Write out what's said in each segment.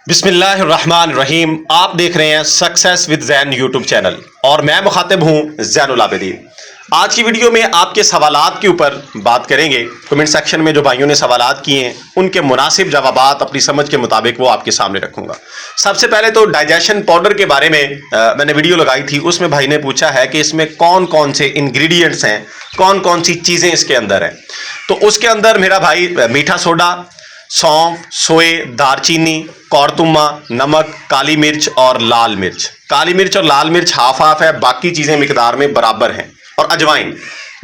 बिस्मिल्लाहिर्रहमानिर्रहीम। आप देख रहे हैं success with Jain YouTube channel और मैं मुखातिब हूं ज़ैनुल आबिदीन। आज की वीडियो में आपके सवालात के ऊपर बात करेंगे। कमेंट सेक्शन में जो भाइयों ने सवालात किए हैं उनके मुनासिब जवाबात अपनी समझ के मुताबिक वो आपके सामने रखूंगा। सबसे पहले तो डाइजेशन पाउडर के बारे में मैंने वीडियो लगाई थी, उसमें भाई ने पूछा है कि इसमें कौन कौन से इंग्रेडिएंट्स हैं, कौन कौन सी चीज़ें इसके अंदर हैं। तो उसके अंदर मेरा भाई मीठा सोडा, सौंफ, सोए, दारचीनी, कौरतुमा, नमक, काली मिर्च और लाल मिर्च। काली मिर्च और लाल मिर्च हाफ हाफ है, बाकी चीज़ें मिकदार में बराबर हैं। और अजवाइन,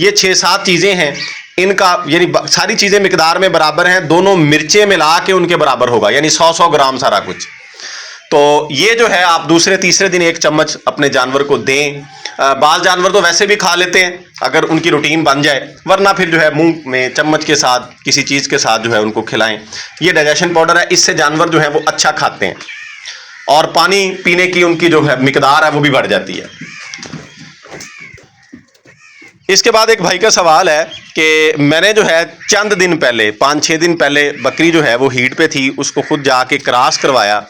ये 6-7 चीज़ें हैं, इनका यानी सारी चीज़ें मिकदार में बराबर हैं। दोनों मिर्चें मिला के उनके बराबर होगा, यानी 100-100 ग्राम सारा कुछ। तो ये जो है आप दूसरे तीसरे दिन 1 चम्मच अपने जानवर को दें। बाल जानवर तो वैसे भी खा लेते हैं अगर उनकी रूटीन बन जाए, वरना फिर जो है मुंह में चम्मच के साथ किसी चीज़ के साथ जो है उनको खिलाएं। ये डाइजेशन पाउडर है, इससे जानवर जो है वो अच्छा खाते हैं और पानी पीने की उनकी जो है मिकदार है वो भी बढ़ जाती है। इसके बाद एक भाई का सवाल है कि मैंने जो है चंद दिन पहले 5-6 दिन पहले बकरी जो है वो हीट पे थी, उसको खुद जाके क्रॉस करवाया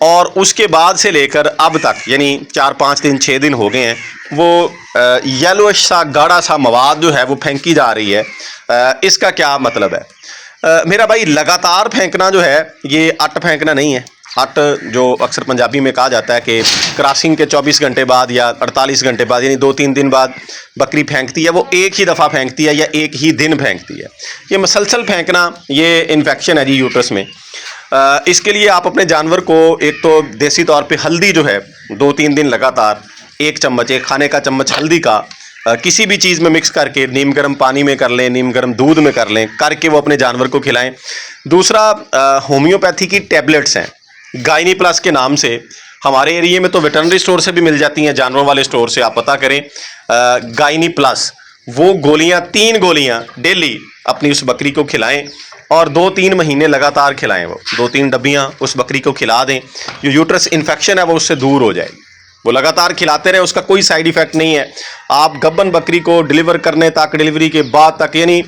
और उसके बाद से लेकर अब तक यानी 4-5 दिन 6 दिन हो गए हैं, वो येलोइश सा गाढ़ा सा मवाद जो है वो फेंकी जा रही है। इसका क्या मतलब है? मेरा भाई लगातार फेंकना जो है ये अट फेंकना नहीं है। अट जो अक्सर पंजाबी में कहा जाता है कि क्रॉसिंग के 24 घंटे बाद या 48 घंटे बाद यानी 2-3 दिन बाद बकरी फेंकती है, वो एक ही दफ़ा फेंकती है या एक ही दिन फेंकती है। ये मसलसल फेंकना ये इन्फेक्शन है जी यूट्रस में। इसके लिए आप अपने जानवर को एक तो देसी तौर पे हल्दी जो है 2-3 दिन लगातार 1 चम्मच, 1 खाने का चम्मच हल्दी का किसी भी चीज़ में मिक्स करके नीम गर्म पानी में कर लें, नीम गर्म दूध में कर लें, करके वो अपने जानवर को खिलाएं। दूसरा, होम्योपैथी की टैबलेट्स हैं गाइनी प्लस के नाम से, हमारे एरिया में तो वेटरनरी स्टोर से भी मिल जाती हैं, जानवरों वाले स्टोर से आप पता करें। गाइनी प्लस वो गोलियां 3 गोलियां डेली अपनी उस बकरी को खिलाएं और 2-3 महीने लगातार खिलाएं। वो 2-3 डब्बियां उस बकरी को खिला दें, जो यूट्रस इन्फेक्शन है वो उससे दूर हो जाएगी। वो लगातार खिलाते रहें, उसका कोई साइड इफ़ेक्ट नहीं है। आप गब्बन बकरी को डिलीवर करने तक, डिलीवरी के बाद तक, यानी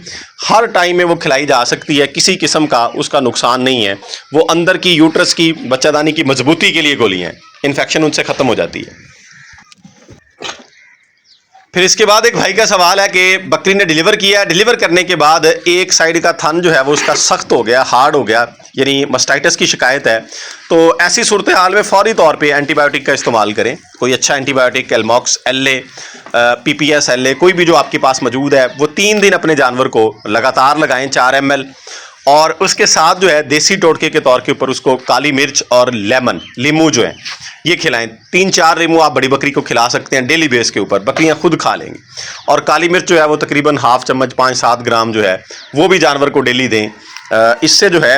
हर टाइम में वो खिलाई जा सकती है, किसी किस्म का उसका नुकसान नहीं है। वो अंदर की यूट्रस की बच्चादानी की मजबूती के लिए गोली हैं, इन्फेक्शन उनसे ख़त्म हो जाती है। फिर इसके बाद एक भाई का सवाल है कि बकरी ने डिलीवर किया, डिलीवर करने के बाद एक साइड का थन जो है वो उसका सख्त हो गया, हार्ड हो गया, यानी मास्टाइटिस की शिकायत है। तो ऐसी सूरत हाल में फौरी तौर पे एंटीबायोटिक का इस्तेमाल करें। कोई अच्छा antibiotic, Almox LA, PPS LA, कोई भी जो आपके पास मौजूद है, वो 3 दिन अपने जानवर को लगातार लगाएं 4 ml। और उसके साथ जो है देसी टोटके के तौर के ऊपर उसको काली मिर्च और लेमन, लीमू जो है ये खिलाएं। 3-4 लीमू आप बड़ी बकरी को खिला सकते हैं डेली बेस के ऊपर, बकरियां खुद खा लेंगी। और काली मिर्च जो है वो तकरीबन हाफ चम्मच 5-7 ग्राम जो है वो भी जानवर को डेली दें। इससे जो है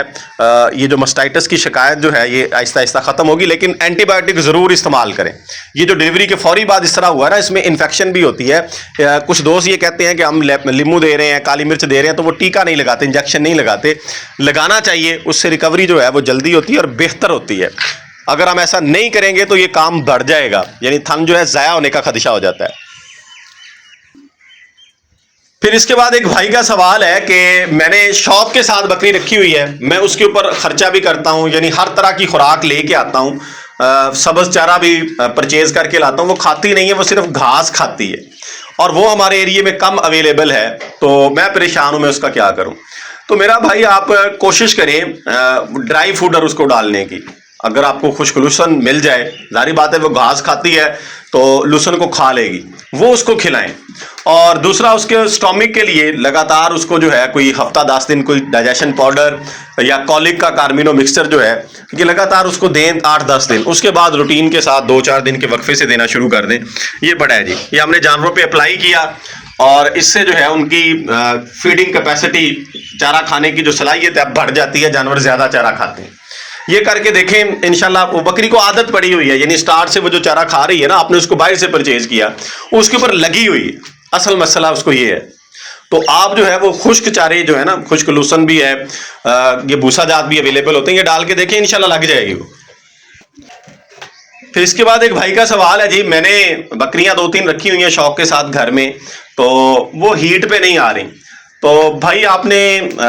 ये जो मास्टाइटिस की शिकायत जो है ये आहिस्ता आहिस्ता ख़त्म होगी, लेकिन एंटीबायोटिक ज़रूर इस्तेमाल करें। ये जो डिलीवरी के फौरी बाद इस तरह हुआ ना, इसमें इन्फेक्शन भी होती है। कुछ दोस्त ये कहते हैं कि हम लीमू दे रहे हैं, काली मिर्च दे रहे हैं, तो वो टीका नहीं लगाते, इंजेक्शन नहीं लगाते। लगाना चाहिए, उससे रिकवरी जो है वो जल्दी होती है और बेहतर होती है। अगर हम ऐसा नहीं करेंगे तो ये काम बढ़ जाएगा, यानी थन जो है ज़ाया होने का खदशा हो जाता है। फिर इसके बाद एक भाई का सवाल है कि मैंने शौक के साथ बकरी रखी हुई है, मैं उसके ऊपर खर्चा भी करता हूँ, यानी हर तरह की खुराक लेके आता हूँ, सब्ज चारा भी परचेज करके लाता हूँ, वो खाती नहीं है, वो सिर्फ घास खाती है और वो हमारे एरिया में कम अवेलेबल है, तो मैं परेशान हूँ, मैं उसका क्या करूँ। तो मेरा भाई आप कोशिश करें ड्राई फूडर उसको डालने की। अगर आपको खुश्क लूसन मिल जाए, जारी बात है वो घास खाती है तो लूसन को खा लेगी, वो उसको खिलाएं। और दूसरा, उसके स्टोमिक के लिए लगातार उसको जो है कोई हफ्ता 10 दिन कोई डाइजेशन पाउडर या कॉलिक का कार्मिनो मिक्सचर जो है कि लगातार उसको दें 8-10 दिन, उसके बाद रूटीन के साथ 2-4 दिन के वक्फे से देना शुरू कर दें। ये बड़ा है जी, ये हमने जानवरों पे अप्लाई किया और इससे जो है उनकी फीडिंग कैपेसिटी, चारा खाने की जो सलाहियत है बढ़ जाती है, जानवर ज़्यादा चारा खाते हैं। ये करके देखें, इंशाल्लाह। वो बकरी को आदत पड़ी हुई है, यानी स्टार्ट से वो जो चारा खा रही है ना, आपने उसको बाहर से परचेज किया, उसके ऊपर लगी हुई है। असल मसला उसको ये है। तो आप जो है वो खुश्क चारे जो है ना, खुश्क लूसन भी है, ये भूसा जात भी अवेलेबल होते हैं, ये डाल के देखें, इंशाल्लाह लग जाएगी वो। फिर इसके बाद एक भाई का सवाल है जी, मैंने बकरियां 2-3 रखी हुई हैं शौक के साथ घर में, तो वो हीट पे नहीं आ रही, तो भाई आपने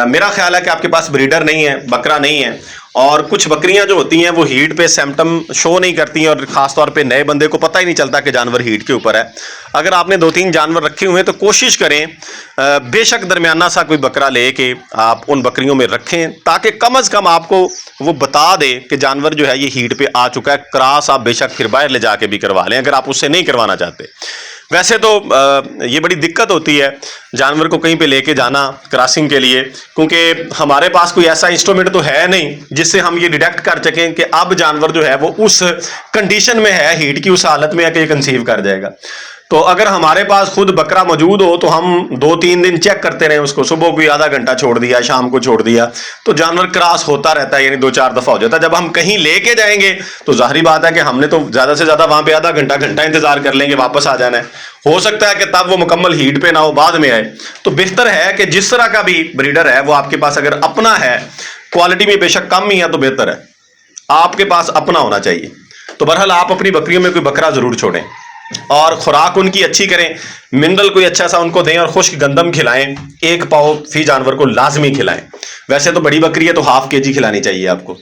मेरा ख्याल है कि आपके पास ब्रीडर नहीं है, बकरा नहीं है, और कुछ बकरियां जो होती हैं वो हीट पे सिम्टम शो नहीं करती हैं, और ख़ास तौर पे नए बंदे को पता ही नहीं चलता कि जानवर हीट के ऊपर है। अगर आपने 2-3 जानवर रखे हुए हैं तो कोशिश करें बेशक दरमियाना सा कोई बकरा लेके आप उन बकरियों में रखें, ताकि कम अज़ कम आपको वो बता दे कि जानवर जो है ये हीट पे आ चुका है। क्रॉस आप बेशक फिर बाहर ले जाके भी करवा लें अगर आप उससे नहीं करवाना चाहते। वैसे तो ये बड़ी दिक्कत होती है जानवर को कहीं पे लेके जाना क्रॉसिंग के लिए, क्योंकि हमारे पास कोई ऐसा इंस्ट्रूमेंट तो है नहीं जिससे हम ये डिटेक्ट कर सकें कि अब जानवर जो है वो उस कंडीशन में है, हीट की उस हालत में है कि ये कंसीव कर जाएगा। तो अगर हमारे पास खुद बकरा मौजूद हो तो हम 2-3 दिन चेक करते रहें उसको, सुबह को आधा घंटा छोड़ दिया, शाम को छोड़ दिया, तो जानवर क्रॉस होता रहता है, यानी 2-4 दफा हो जाता है। जब हम कहीं लेके जाएंगे तो जाहिर बात है कि हमने तो ज्यादा से ज्यादा वहां पे आधा घंटा इंतजार कर लेंगे, वापस आ जाना है। हो सकता है कि तब वो मुकम्मल हीट पे ना हो, बाद में आए। तो बेहतर है कि जिस तरह का भी ब्रीडर है वो आपके पास अगर अपना है, क्वालिटी में बेशक कम ही है तो बेहतर है, आपके पास अपना होना चाहिए। तो बहरहाल आप अपनी बकरियों में कोई बकरा जरूर छोड़ें और खुराक उनकी अच्छी करें, मिनरल कोई अच्छा सा उनको दें और खुश्क गंदम खिलाएं, 1 पाव फी जानवर को लाजमी खिलाएं। वैसे तो बड़ी बकरी है तो ½ kg खिलानी चाहिए आपको।